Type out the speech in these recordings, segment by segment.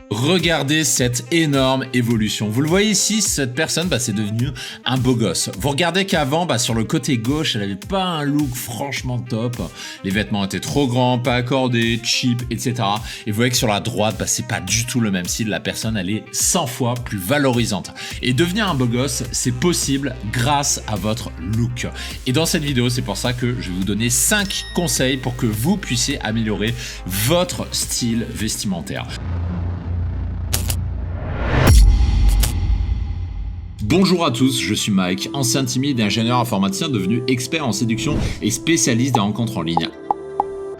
Regardez cette énorme évolution. Vous le voyez ici, cette personne, c'est devenu un beau gosse. Vous regardez qu'avant, sur le côté gauche, elle avait pas un look franchement top. Les vêtements étaient trop grands, pas accordés, cheap, etc. Et vous voyez que sur la droite, c'est pas du tout le même style. La personne, elle est 100 fois plus valorisante. Et devenir un beau gosse, c'est possible grâce à votre look. Et dans cette vidéo, c'est pour ça que je vais vous donner 5 conseils pour que vous puissiez améliorer votre style vestimentaire. Bonjour à tous, je suis Mike, ancien timide et ingénieur informaticien devenu expert en séduction et spécialiste des rencontres en ligne.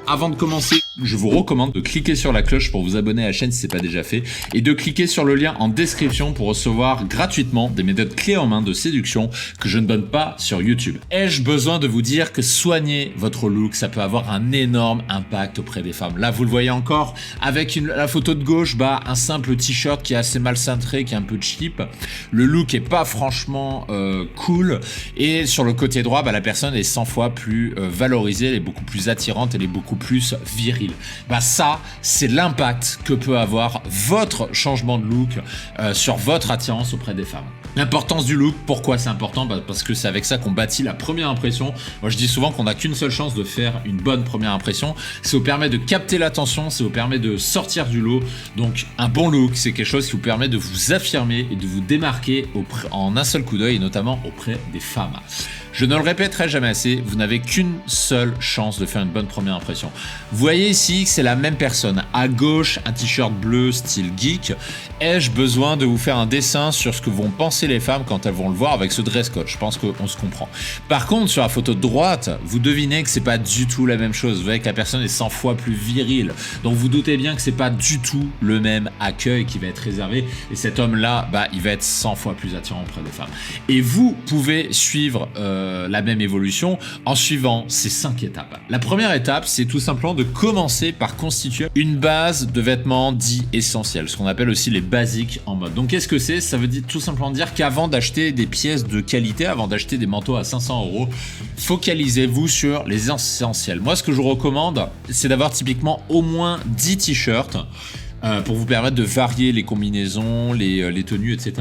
Avant de commencer, je vous recommande de cliquer sur la cloche pour vous abonner à la chaîne si ce n'est pas déjà fait et de cliquer sur le lien en description pour recevoir gratuitement des méthodes clés en main de séduction que je ne donne pas sur YouTube. Ai-je besoin de vous dire que soigner votre look, ça peut avoir un énorme impact auprès des femmes. Là, vous le voyez encore avec la photo de gauche, un simple t-shirt qui est assez mal cintré, qui est un peu cheap. Le look est pas franchement cool et sur le côté droit, la personne est 100 fois plus valorisée, elle est beaucoup plus attirante, elle est beaucoup plus viril. Ça, c'est l'impact que peut avoir votre changement de look sur votre attirance auprès des femmes. L'importance du look, pourquoi c'est important ? Parce que c'est avec ça qu'on bâtit la première impression. Moi, je dis souvent qu'on n'a qu'une seule chance de faire une bonne première impression. Ça vous permet de capter l'attention, ça vous permet de sortir du lot. Donc, un bon look, c'est quelque chose qui vous permet de vous affirmer et de vous démarquer en un seul coup d'œil, et notamment auprès des femmes. Je ne le répéterai jamais assez, vous n'avez qu'une seule chance de faire une bonne première impression. Vous voyez ici que c'est la même personne. À gauche, un t-shirt bleu style geek. Ai-je besoin de vous faire un dessin sur ce que vont penser les femmes quand elles vont le voir avec ce dress code ? Je pense qu'on se comprend. Par contre, sur la photo de droite, vous devinez que c'est pas du tout la même chose. Vous voyez que la personne est 100 fois plus virile. Donc vous doutez bien que c'est pas du tout le même accueil qui va être réservé. Et cet homme-là, il va être 100 fois plus attirant auprès des femmes. Et vous pouvez suivre la même évolution en suivant ces 5 étapes. La première étape, c'est tout simplement de commencer par constituer une base de vêtements dits essentiels, ce qu'on appelle aussi les basiques en mode. Donc qu'est-ce que c'est ? Ça veut tout simplement dire qu'avant d'acheter des pièces de qualité, avant d'acheter des manteaux à 500 €, focalisez-vous sur les essentiels. Moi, ce que je vous recommande, c'est d'avoir typiquement au moins 10 t-shirts pour vous permettre de varier les combinaisons, les tenues, etc.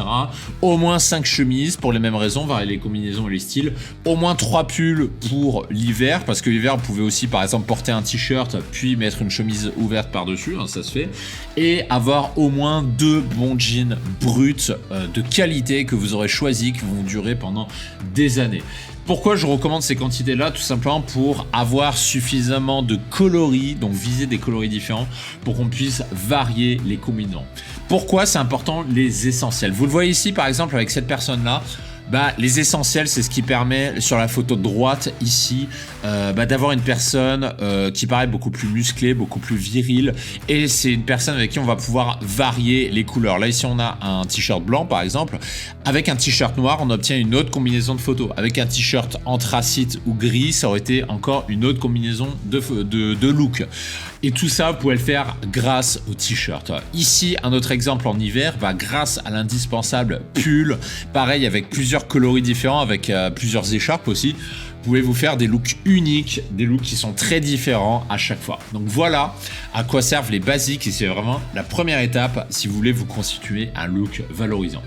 Au moins 5 chemises pour les mêmes raisons, varier les combinaisons et les styles. Au moins 3 pulls pour l'hiver, parce que l'hiver, vous pouvez aussi par exemple porter un t-shirt puis mettre une chemise ouverte par-dessus, ça se fait. Et avoir au moins 2 bons jeans bruts de qualité que vous aurez choisis, qui vont durer pendant des années. Pourquoi je recommande ces quantités-là ? Tout simplement pour avoir suffisamment de coloris, donc viser des coloris différents, pour qu'on puisse varier les combinaisons. Pourquoi c'est important les essentiels ? Vous le voyez ici par exemple avec cette personne-là, les essentiels, c'est ce qui permet sur la photo de droite ici d'avoir une personne qui paraît beaucoup plus musclée, beaucoup plus virile, et c'est une personne avec qui on va pouvoir varier les couleurs. Là ici on a un t-shirt blanc par exemple, avec un t-shirt noir on obtient une autre combinaison de photos. Avec un t-shirt anthracite ou gris, ça aurait été encore une autre combinaison de look. Et tout ça, vous pouvez le faire grâce au t-shirt. Ici, un autre exemple en hiver, grâce à l'indispensable pull, pareil avec plusieurs coloris différents, avec plusieurs écharpes aussi, vous pouvez vous faire des looks uniques, des looks qui sont très différents à chaque fois. Donc voilà à quoi servent les basiques et c'est vraiment la première étape si vous voulez vous constituer un look valorisant.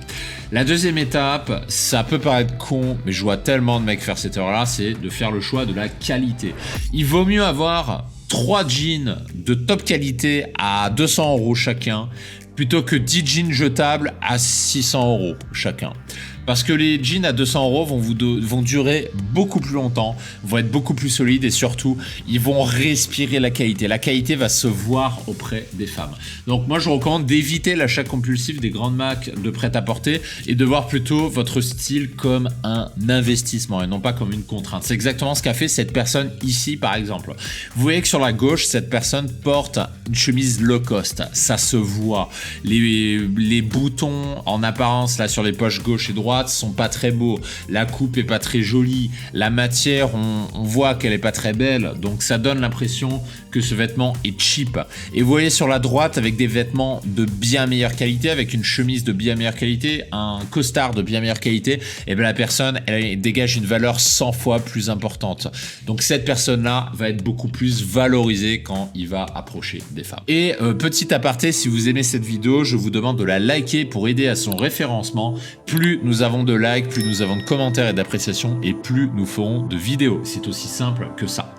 La deuxième étape, ça peut paraître con, mais je vois tellement de mecs faire cette erreur-là, c'est de faire le choix de la qualité. Il vaut mieux avoir 3 jeans de top qualité à 200 € chacun, plutôt que 10 jeans jetables à 600 € chacun. Parce que les jeans à 200 € vont durer beaucoup plus longtemps, vont être beaucoup plus solides et surtout, ils vont respirer la qualité. La qualité va se voir auprès des femmes. Donc moi, je vous recommande d'éviter l'achat compulsif des grandes marques de prêt-à-porter et de voir plutôt votre style comme un investissement et non pas comme une contrainte. C'est exactement ce qu'a fait cette personne ici, par exemple. Vous voyez que sur la gauche, cette personne porte une chemise low cost. Ça se voit. Les boutons en apparence là sur les poches gauche et droite droite sont pas très beaux, la coupe est pas très jolie, la matière on voit qu'elle est pas très belle, donc ça donne l'impression que ce vêtement est cheap. Et vous voyez sur la droite avec des vêtements de bien meilleure qualité, avec une chemise de bien meilleure qualité, un costard de bien meilleure qualité, et bien la personne elle dégage une valeur 100 fois plus importante. Donc cette personne-là va être beaucoup plus valorisée quand il va approcher des femmes. Et petit aparté, si vous aimez cette vidéo, je vous demande de la liker pour aider à son référencement. Plus nous avons de likes, plus nous avons de commentaires et d'appréciations, et plus nous ferons de vidéos. C'est aussi simple que ça.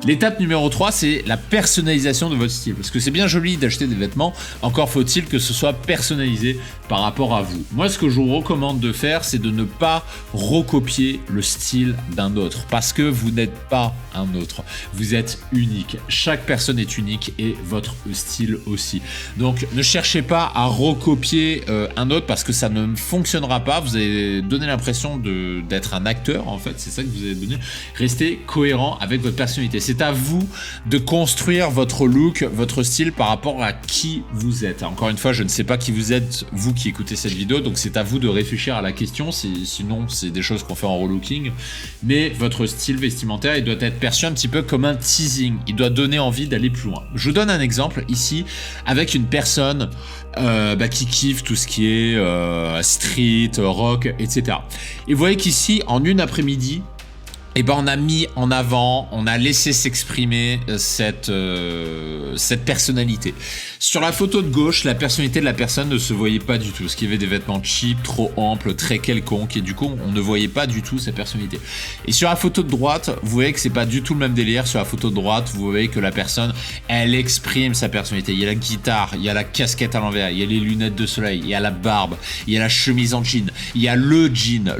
L'étape numéro 3, c'est la personnalisation de votre style. Parce que c'est bien joli d'acheter des vêtements, encore faut-il que ce soit personnalisé par rapport à vous. Moi, ce que je vous recommande de faire, c'est de ne pas recopier le style d'un autre. Parce que vous n'êtes pas un autre. Vous êtes unique. Chaque personne est unique et votre style aussi. Donc, ne cherchez pas à recopier un autre parce que ça ne fonctionnera pas. Vous allez donner l'impression d'être un acteur, en fait. C'est ça que vous allez donner. Restez cohérent avec votre personnalité. C'est à vous de construire votre look, votre style par rapport à qui vous êtes. Encore une fois, je ne sais pas qui vous êtes, vous qui écoutez cette vidéo, donc c'est à vous de réfléchir à la question. Sinon, c'est des choses qu'on fait en relooking. Mais votre style vestimentaire, il doit être perçu un petit peu comme un teasing. Il doit donner envie d'aller plus loin. Je vous donne un exemple ici avec une personne qui kiffe tout ce qui est street, rock, etc. Et vous voyez qu'ici, en une après-midi, et ben on a mis en avant, on a laissé s'exprimer cette personnalité. Sur la photo de gauche, la personnalité de la personne ne se voyait pas du tout, parce qu'il y avait des vêtements cheap, trop amples, très quelconques, et du coup on ne voyait pas du tout sa personnalité. Et sur la photo de droite, vous voyez que c'est pas du tout le même délire. Sur la photo de droite, vous voyez que la personne, elle exprime sa personnalité. Il y a la guitare, il y a la casquette à l'envers, il y a les lunettes de soleil, il y a la barbe, il y a la chemise en jean, il y a le jean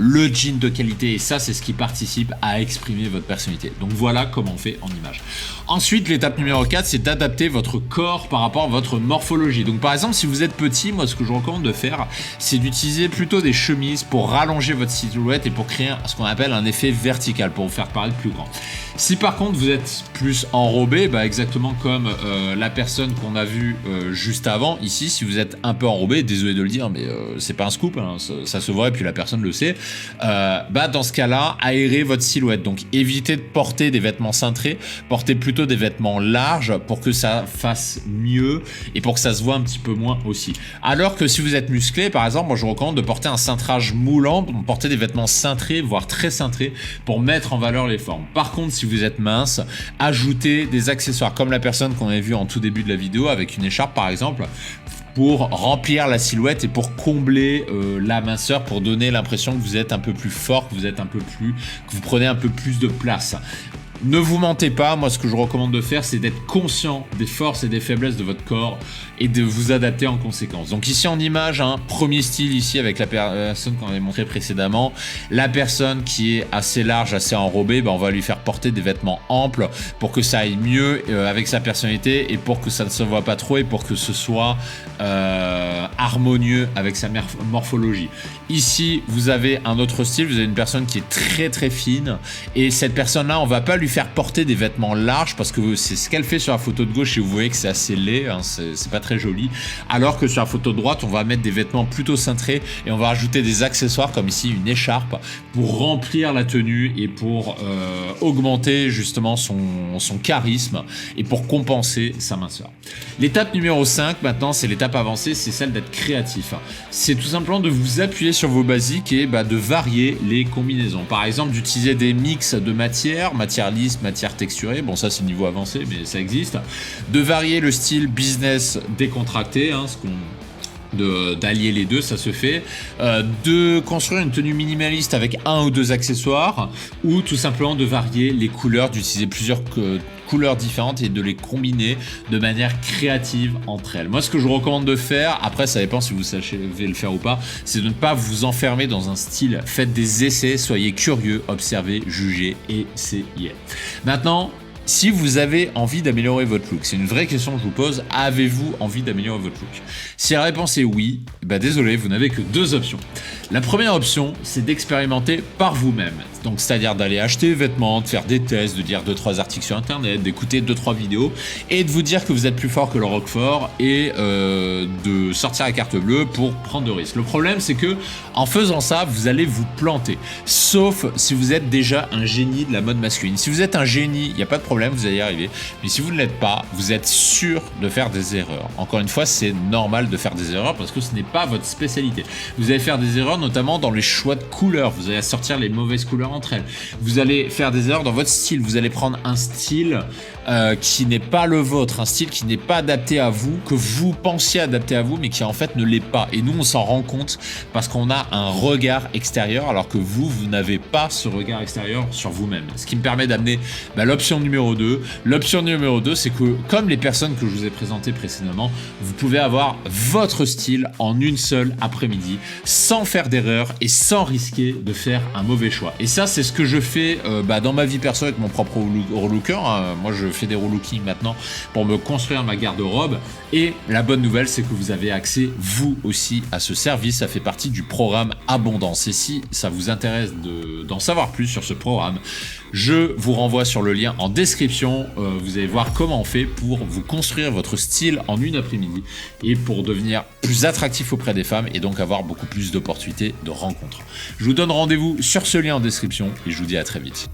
de qualité, et ça c'est ce qui participe à exprimer votre personnalité. Donc voilà comment on fait en image. Ensuite, l'étape numéro 4, c'est d'adapter votre corps par rapport à votre morphologie. Donc par exemple, si vous êtes petit, moi ce que je vous recommande de faire, c'est d'utiliser plutôt des chemises pour rallonger votre silhouette et pour créer ce qu'on appelle un effet vertical, pour vous faire paraître plus grand. Si par contre vous êtes plus enrobé, exactement comme la personne qu'on a vue juste avant, ici, si vous êtes un peu enrobé, désolé de le dire, mais c'est pas un scoop, hein, ça se voit et puis la personne le sait, dans ce cas-là, aérez votre silhouette. Donc évitez de porter des vêtements cintrés, portez plutôt des vêtements larges pour que ça fasse mieux et pour que ça se voit un petit peu moins aussi. Alors que si vous êtes musclé, par exemple, moi je vous recommande de porter un cintrage moulant, porter des vêtements cintrés, voire très cintrés, pour mettre en valeur les formes. Par contre, si vous êtes mince, ajoutez des accessoires comme la personne qu'on a vue en tout début de la vidéo avec une écharpe par exemple, pour remplir la silhouette et pour combler la minceur, pour donner l'impression que vous êtes un peu plus fort, que vous prenez un peu plus de place. Ne vous mentez pas, moi ce que je vous recommande de faire, c'est d'être conscient des forces et des faiblesses de votre corps et de vous adapter en conséquence. Donc ici en image, premier style ici avec la personne qu'on avait montré précédemment, la personne qui est assez large, assez enrobée, on va lui faire porter des vêtements amples pour que ça aille mieux avec sa personnalité et pour que ça ne se voit pas trop et pour que ce soit harmonieux avec sa morphologie. Ici, vous avez un autre style, vous avez une personne qui est très très fine et cette personne-là, on va pas lui faire porter des vêtements larges parce que c'est ce qu'elle fait sur la photo de gauche et vous voyez que c'est assez laid, c'est pas très joli. Alors que sur la photo de droite, on va mettre des vêtements plutôt cintrés et on va rajouter des accessoires comme ici une écharpe pour remplir la tenue et pour augmenter justement son charisme et pour compenser sa minceur. L'étape numéro 5 maintenant, c'est l'étape avancée, c'est celle d'être créatif. C'est tout simplement de vous appuyer sur vos basiques et de varier les combinaisons. Par exemple, d'utiliser des mix de matière lisse, matière texturée, bon ça c'est le niveau avancé mais ça existe. De varier le style business décontracté, d'allier les deux, ça se fait. De construire une tenue minimaliste avec un ou deux accessoires ou tout simplement de varier les couleurs, d'utiliser plusieurs couleurs différentes et de les combiner de manière créative entre elles. Moi, ce que je vous recommande de faire, après ça dépend si vous savez le faire ou pas, c'est de ne pas vous enfermer dans un style. Faites des essais, soyez curieux, observez, jugez, essayez. Maintenant, si vous avez envie d'améliorer votre look, c'est une vraie question que je vous pose, avez-vous envie d'améliorer votre look? Si la réponse est oui, désolé, vous n'avez que deux options. La première option, c'est d'expérimenter par vous-même. Donc, c'est-à-dire d'aller acheter des vêtements, de faire des tests, de lire 2-3 articles sur internet, d'écouter 2-3 vidéos et de vous dire que vous êtes plus fort que le Roquefort et de sortir la carte bleue pour prendre de risques. Le problème, c'est que en faisant ça, vous allez vous planter. Sauf si vous êtes déjà un génie de la mode masculine. Si vous êtes un génie, il n'y a pas de problème, vous allez y arriver. Mais si vous ne l'êtes pas, vous êtes sûr de faire des erreurs. Encore une fois, c'est normal de faire des erreurs parce que ce n'est pas votre spécialité. Vous allez faire des erreurs notamment dans les choix de couleurs. Vous allez sortir les mauvaises couleurs entre elles. Vous allez faire des erreurs dans votre style. Vous allez prendre un style qui n'est pas le vôtre, un style qui n'est pas adapté à vous, que vous pensiez adapté à vous, mais qui en fait ne l'est pas. Et nous, on s'en rend compte parce qu'on a un regard extérieur, alors que vous n'avez pas ce regard extérieur sur vous-même. Ce qui me permet d'amener l'option numéro 2. L'option numéro 2, c'est que, comme les personnes que je vous ai présentées précédemment, vous pouvez avoir votre style en une seule après-midi, sans faire d'erreur et sans risquer de faire un mauvais choix. Et ça, c'est ce que je fais dans ma vie perso avec mon propre relooker. Moi, je fais des relookings maintenant pour me construire ma garde-robe. Et la bonne nouvelle, c'est que vous avez accès, vous aussi, à ce service. Ça fait partie du programme Abondance. Et si ça vous intéresse d'en savoir plus sur ce programme, je vous renvoie sur le lien en description. Vous allez voir comment on fait pour vous construire votre style en une après-midi et pour devenir plus attractif auprès des femmes et donc avoir beaucoup plus d'opportunités de rencontres. Je vous donne rendez-vous sur ce lien en description et je vous dis à très vite.